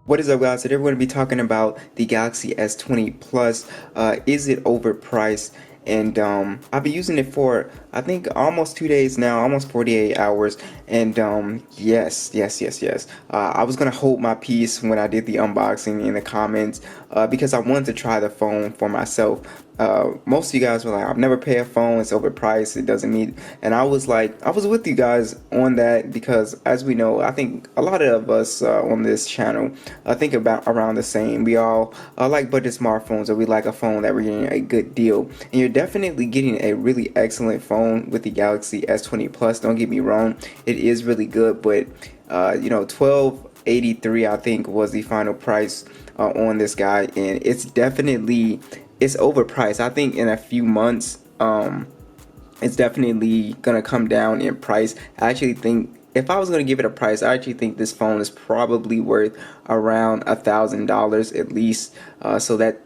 What is up, guys? Today we're going to be talking about the Galaxy S20 Plus. Is it overpriced? And I've been using it for I think almost 2 days now, almost 48 hours. And yes. I was gonna hold my peace when I did the unboxing in the comments because I wanted to try the phone for myself. Most of you guys were like, I've never paid a phone, it's overpriced, it doesn't meet. And I was like, I was with you guys on that because, as we know, I think a lot of us on this channel think about around the same. We all like budget smartphones, or we like a phone that we're getting a good deal. And you're definitely getting a really excellent phone with the Galaxy S20 Plus. Don't get me wrong, it is really good, but you know, 1283 I think was the final price on this guy, and it's overpriced. I think in a few months it's definitely gonna come down in price. I actually think if I was gonna give it a price, I actually think this phone is probably worth around $1,000 at least. So that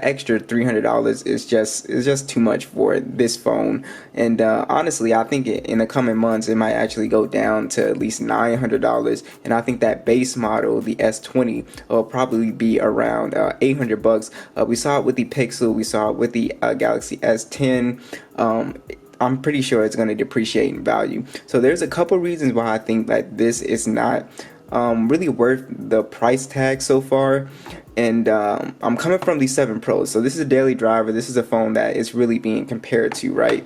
extra $300 is just too much for this phone. And honestly, I think in the coming months it might actually go down to at least $900. And I think that base model, the S20, will probably be around $800. We saw it with the Pixel, we saw it with the Galaxy S10. I'm pretty sure it's going to depreciate in value. So there's a couple reasons why I think that this is not really worth the price tag so far. And I'm coming from the 7 Pro, so this is a daily driver. This is a phone that is really being compared to, right?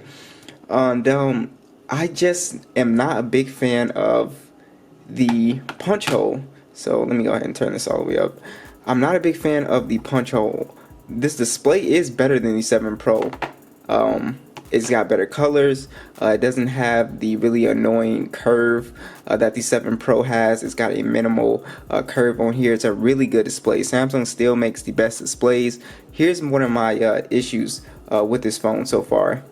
And I just am not a big fan of the punch hole. So let me go ahead and turn this all the way up. I'm not a big fan of the punch hole. This display is better than the 7 Pro. It's got better colors. It doesn't have the really annoying curve that the 7 Pro has. It's got a minimal curve on here. It's a really good display. Samsung still makes the best displays. Here's one of my issues with this phone so far.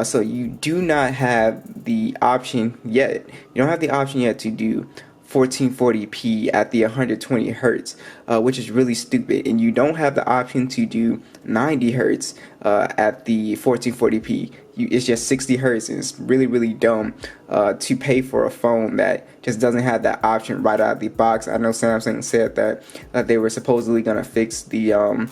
So you do not have the option yet. You don't have the option yet to do 1440p at the 120 hertz, which is really stupid. And you don't have the option to do 90 hertz at the 1440p. It's just 60 hertz, and it's really dumb to pay for a phone that just doesn't have that option right out of the box. I know Samsung said that they were supposedly gonna fix the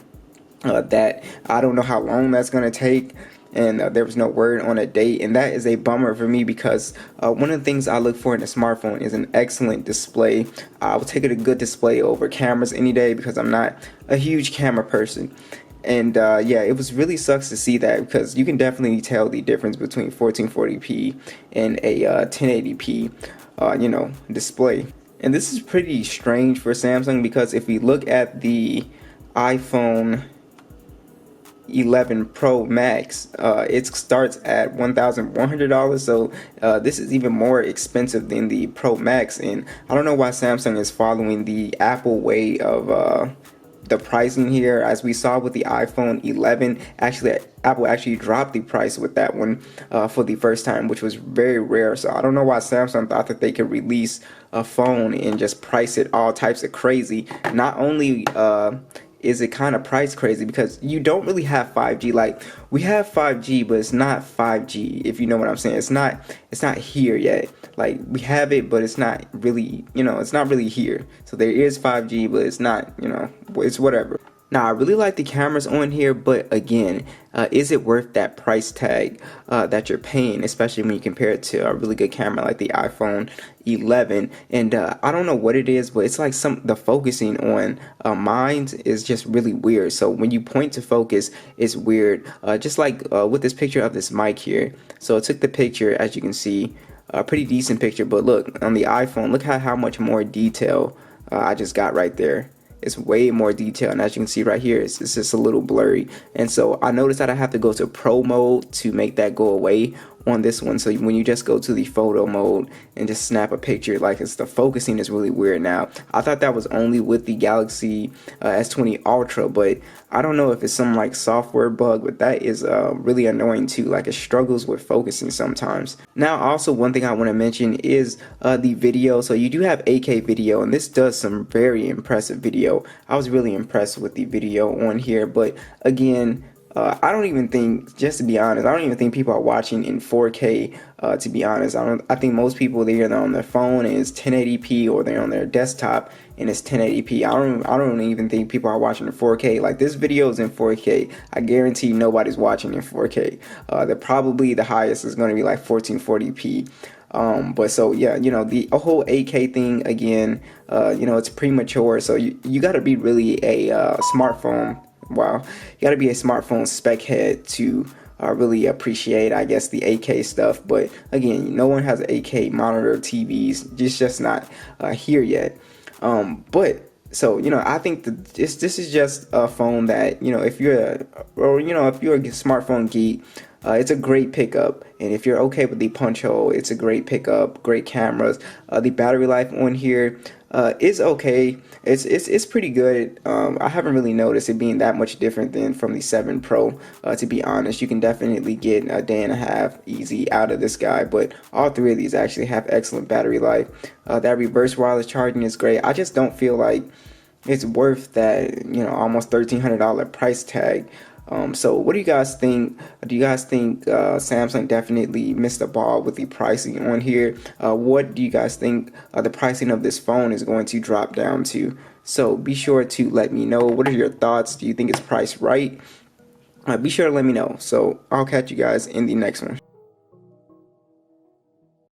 that. I don't know how long that's gonna take, and there was no word on a date, and that is a bummer for me because one of the things I look for in a smartphone is an excellent display. I will take a good display over cameras any day because I'm not a huge camera person. And yeah, it was really sucks to see that because you can definitely tell the difference between 1440p and a 1080p you know, display. And this is pretty strange for Samsung because if we look at the iPhone 11 Pro Max, it starts at $1,100. So this is even more expensive than the Pro Max, and I don't know why Samsung is following the Apple way of the pricing here. As we saw with the iPhone 11, actually Apple actually dropped the price with that one for the first time, which was very rare. So I don't know why Samsung thought that they could release a phone and just price it all types of crazy. Not only is it kind of price crazy because you don't really have 5G. Like, we have 5G, but it's not 5G, if you know what I'm saying. It's not here yet. Like, we have it, but it's not really, you know, it's not really here. So there is 5G, but it's not, you know, it's whatever. Now, I really like the cameras on here, but again, is it worth that price tag that you're paying, especially when you compare it to a really good camera like the iPhone 11? And I don't know what it is, but it's like the focusing on mine is just really weird. So when you point to focus, it's weird. Just like with this picture of this mic here. So I took the picture, as you can see, a pretty decent picture, but look, on the iPhone, look how much more detail I just got right there. It's way more detail, and as you can see right here, it's just a little blurry. And so I noticed that I have to go to pro mode to make that go away on this one. So when you just go to the photo mode and just snap a picture, like, the focusing is really weird now. I thought that was only with the Galaxy S20 Ultra, but I don't know if it's some like software bug, but that is really annoying too. Like, it struggles with focusing sometimes. Now, also one thing I want to mention is the video. So you do have 8K video, and this does some very impressive video. I was really impressed with the video on here, but again, I don't even think, just to be honest, I don't even think people are watching in 4K. To be honest, I think most people, they're either on their phone and it's 1080p, or they're on their desktop and it's 1080p. I don't even think people are watching in 4K. Like, this video is in 4K. I guarantee nobody's watching in 4K. Probably the highest is going to be like 1440p. But so yeah, the whole 8K thing again, it's premature. So you got to be really a smartphone. Wow, you got to be a smartphone spec head to really appreciate, I guess, the 8K stuff. But again, no one has an 8K monitor TVs. It's just not here yet. But so I think that this is just a phone that if you're if you're a smartphone geek, it's a great pickup. And if you're okay with the punch hole, it's a great pickup. Great cameras. The battery life on here is okay. It's pretty good. I haven't really noticed it being that much different than from the 7 Pro. To be honest, you can definitely get a day and a half easy out of this guy. But all three of these actually have excellent battery life. That reverse wireless charging is great. I just don't feel like it's worth that almost $1,300 price tag. So what do you guys think? Do you guys think Samsung definitely missed the ball with the pricing on here? What do you guys think the pricing of this phone is going to drop down to? So be sure to let me know. What are your thoughts? Do you think it's priced right? Be sure to let me know. So I'll catch you guys in the next one.